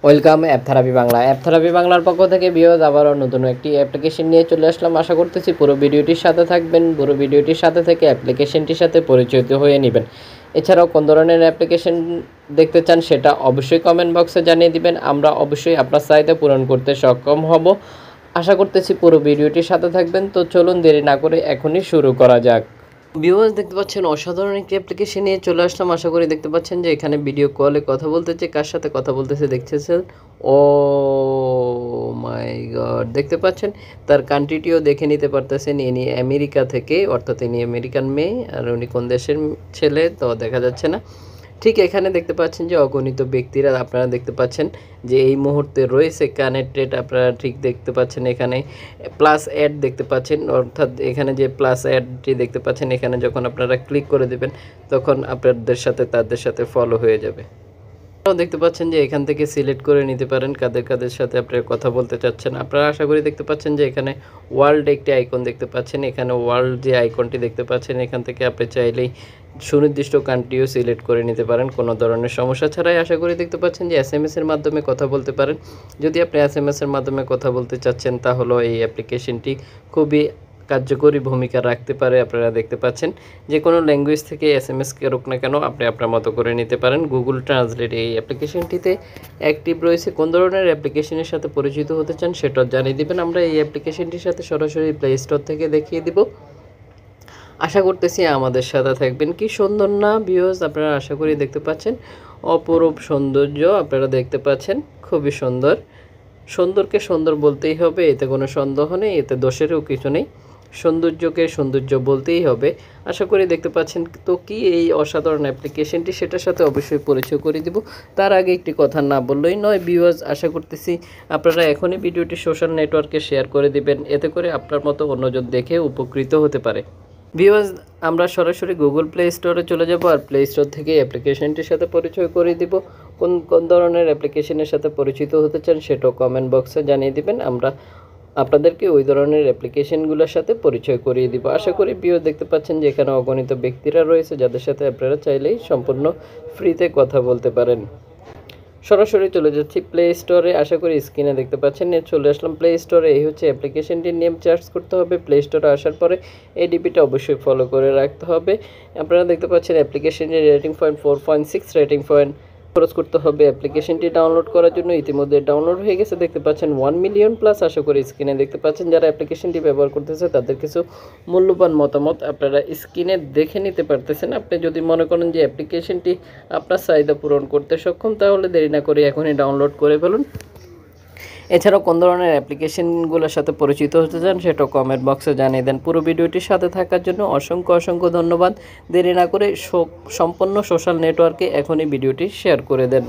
Welcome app therapy Bangla. App therapy বাংলার পক্ষ থেকে ভিউয়ার্স আবারও নতুন একটি অ্যাপ্লিকেশন নিয়ে চলে আসলাম। আশা করতেছি পুরো ভিডিওটির সাথে থাকবেন, পুরো ভিডিওটির সাথে থেকে অ্যাপ্লিকেশনটির সাথে পরিচিত হয়ে নেবেন। এছাড়াও কোন ধরনের অ্যাপ্লিকেশন দেখতে চান সেটা অবশ্যই কমেন্ট বক্সে জানিয়ে দিবেন। আমরা অবশ্যই আপনার চাহিদা পূরণ করতে সক্ষম হব। আশা করতেছি পুরো ভিডিওটির সাথে থাকবেন। তো চলুন দেরি না করে এখনই শুরু করা যাক। ভিউয়ার্স দেখতে পাচ্ছেন অসাধারণ একটি অ্যাপ্লিকেশন নিয়ে চলে আসলাম। আশা করি দেখতে পাচ্ছেন যে এখানে ভিডিও কলে কথা বলতেছে, কার সাথে কথা বলতেছে দেখতেছেন। ও মাই গড, দেখতে পাচ্ছেন তার কান্ট্রিটিও দেখে নিতে পারতেছেন। ইনি আমেরিকা থেকে, অর্থাৎ ইনি আমেরিকান মেয়ে, আর উনি কোন দেশের ছেলে তো দেখা যাচ্ছে না। ঠিক এখানে দেখতে পাচ্ছেন যে অগণিত ব্যক্তিরা আপনারা দেখতে পাচ্ছেন যে এই মুহূর্তে রয়েছে কানেক্টেড। আপনারা ঠিক দেখতে পাচ্ছেন এখানে প্লাস অ্যাড দেখতে পাচ্ছেন, অর্থাৎ এখানে যে প্লাস অ্যাডটি দেখতে পাচ্ছেন এখানে যখন আপনারা ক্লিক করে দেবেন তখন আপনাদের সাথে তাদের সাথে ফলো হয়ে যাবে। দেখতে পাচ্ছেন যে এখান থেকে সিলেক্ট করে নিতে পারেন কাদের কাদের সাথে আপনারা কথা বলতে চাচ্ছেন। আপনারা আশা করি দেখতে পাচ্ছেন যে এখানে ওয়ার্ল্ড একটি আইকন দেখতে পাচ্ছেন। এখানে ওয়ার্ল্ড যে আইকনটি দেখতে পাচ্ছেন এখান থেকে আপনি চাইলেই সুনির্দিষ্ট কান্ট্রিও সিলেক্ট করে নিতে পারেন কোনো ধরনের সমস্যা ছাড়াই। আশা করি দেখতে পাচ্ছেন যে SMS এর মাধ্যমে কথা বলতে পারেন। যদি আপনি SMS এর মাধ্যমে কথা বলতে চাচ্ছেন তাহলে এই অ্যাপ্লিকেশনটি খুবই কার্যকরী ভূমিকা রাখতে পারে। আপনারা দেখতে পাচ্ছেন যে কোনো ল্যাঙ্গুয়েজ থেকে SMS করুক না কেন আপনি আপনার মতো করে নিতে পারেন। গুগল ট্রান্সলেট এই অ্যাপ্লিকেশনটিতে অ্যাক্টিভ রয়েছে। কোন ধরনের অ্যাপ্লিকেশনের সাথে পরিচিত হতে চান সেটাও জানিয়ে দেবেন। আমরা এই অ্যাপ্লিকেশনটির সাথে সরাসরি প্লে স্টোর থেকে দেখিয়ে দিব। আশা করতেছি আমাদের সাথে থাকবেন। কি সুন্দর না ভিউয়ার্স, আপনারা আশা করি দেখতে পাচ্ছেন অপরূপ সৌন্দর্য আপনারা দেখতে পাচ্ছেন, খুবই সুন্দর। সুন্দরকে সুন্দর বলতেই হবে, এতে কোনো সন্দেহ নেই, এতে দোষেরও কিছু নেই। সৌন্দর্যকে সৌন্দর্য বলতেই হবে। আশা করি দেখতে পাচ্ছেন। তো কি এই অসাধারণ অ্যাপ্লিকেশনটি সেটার সাথে অবশ্যই পরিচয় করে দিব। তার আগে একটি কথা না বললেই নয় ভিউয়ার্স, আশা করতেছি আপনারা এখনই ভিডিওটি সোশ্যাল নেটওয়ার্কে শেয়ার করে দিবেন, এতে করে আপনার মতো অন্যজন দেখে উপকৃত হতে পারে। ভিউয়ার্স আমরা সরাসরি গুগল প্লে স্টোরে চলে যাব আর প্লে স্টোর থেকে অ্যাপ্লিকেশনটির সাথে পরিচয় করে দিব। কোন কোন ধরনের অ্যাপ্লিকেশনের সাথে পরিচিত হতে চান সেটাও কমেন্ট বক্সে জানিয়ে দিবেন। আমরা আপনাদেরকে ওই ধরনের অ্যাপ্লিকেশনগুলোর সাথে পরিচয় করিয়ে দিব। আশা করি ভিউয়ার্স দেখতে পাচ্ছেন যে এখানে অগণিত ব্যক্তিরা রয়েছে যাদের সাথে আপনারা চাইলেই সম্পূর্ণ ফ্রিতে কথা বলতে পারেন। সরাসরি চলে যাচ্ছি প্লে স্টোরে। আশা করি স্ক্রিনে দেখতে পাচ্ছেন, চলে আসলাম প্লে স্টোরে। এই হচ্ছে অ্যাপ্লিকেশনটির নেম, চার্জ করতে হবে। প্লে স্টোরে আসার পরে এডিপিটা অবশ্যই ফলো করে রাখতে হবে। আপনারা দেখতে পাচ্ছেন অ্যাপ্লিকেশনটির রেটিং পয়েন্ট 4.6 রেটিং পয়েন্ট খরচ করতে হবে অ্যাপ্লিকেশনটি ডাউনলোড করার জন্য। ইতিমধ্যে ডাউনলোড হয়ে গেছে, দেখতে পাচ্ছেন 1 মিলিয়ন প্লাস। আশা করি স্ক্রিনে দেখতে পাচ্ছেন যারা অ্যাপ্লিকেশনটি ব্যবহার করতেছে তাদের কিছু মূল্যবান মতামত আপনারা স্ক্রিনে দেখে নিতে পারতেছেন। আপনি যদি মনে করেন যে অ্যাপ্লিকেশনটি আপনার চাহিদা পূরণ করতে সক্ষম তাহলে দেরি না করে এখনই ডাউনলোড করে ফেলুন। এছাড়াও কোন ধরনের অ্যাপ্লিকেশনগুলোর সাথে পরিচিত হতে চান সেটাও কমেন্ট বক্সে জানিয়ে দেন। পুরো ভিডিওটির সাথে থাকার জন্য অসংখ্য অসংখ্য ধন্যবাদ। দেরি না করে সম্পূর্ণ সোশ্যাল নেটওয়ার্কে এখনই ভিডিওটি শেয়ার করে দেন।